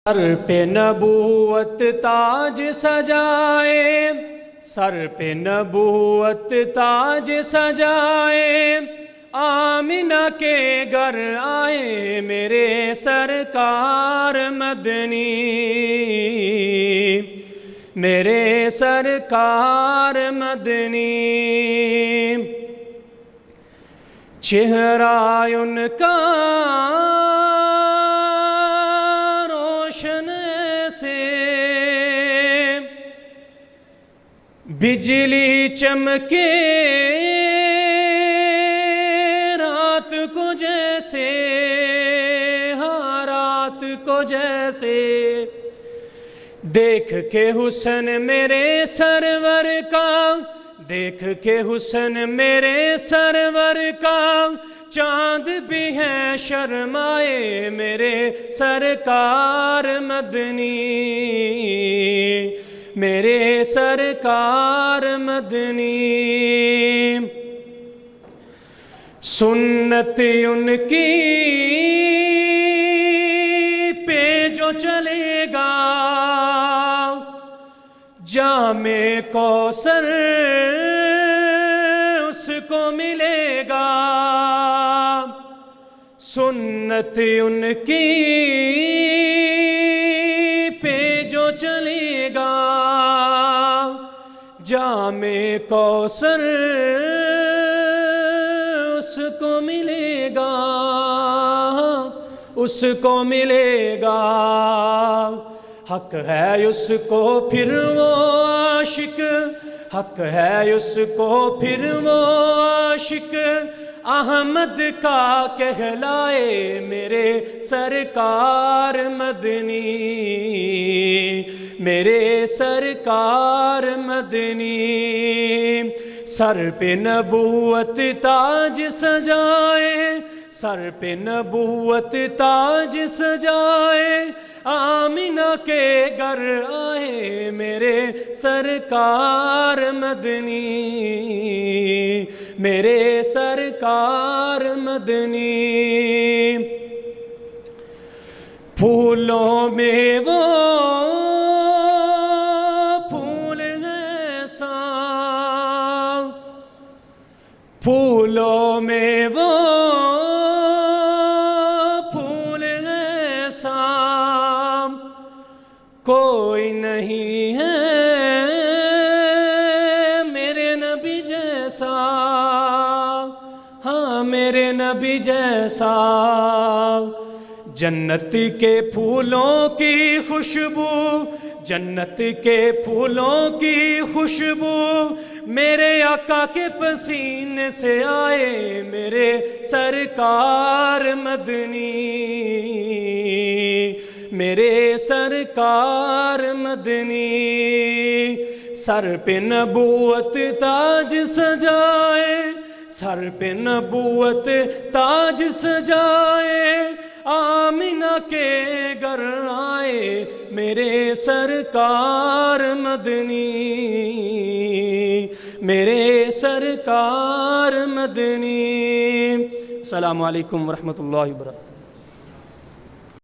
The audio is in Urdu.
سر پہ نبوت تاج سجائے، سر پہ نبوت تاج سجائے، آمنہ کے گھر آئے میرے سرکار مدنی، میرے سرکار مدنی۔ چہرہ ان کا روشن سے بجلی چمکے رات کو جیسے، ہاں رات کو جیسے، دیکھ کے حسن میرے سرور کا، دیکھ کے حسن میرے سرور کا، چاند بھی ہے شرمائے میرے سرکار مدنی، میرے سرکار مدنی۔ سنت ان کی پہ جو چلے گا، جام کوثر اس کو ملے گا۔ سنت ان کی پہ جو چلے گا، جام کوثر اس کو ملے گا، اس کو ملے گا۔ حق ہے اس کو پھر وہ عاشق، حق ہے اس کو پھر وہ عاشق، احمد کا کہلائے میرے سرکار مدنی، میرے سرکار مدنی۔ سر پہ نبوت تاج سجائے، سر پہ نبوت تاج سجائے، آمنہ کے گھر آئے میرے سرکار مدنی، میرے سرکار مدنی۔ پھولوں میں وہ پھول ایسا، پھولوں میں وہ پھول ایسا، کوئی نہیں ہے میرے نبی جیسا، ہاں میرے نبی جیسا۔ جنت کے پھولوں کی خوشبو، جنت کے پھولوں کی خوشبو، میرے آقا کے پسینے سے آئے میرے سرکار مدنی، میرے سرکار مدنی۔ سر پہ نبوت تاج سجائے، سر پہ نبوت تاج سجائے، آمنہ کے گھر آئے میرے سرکار مدنی، میرے سرکار مدنی۔ السلام علیکم ورحمۃ اللہ وبرکاتہ۔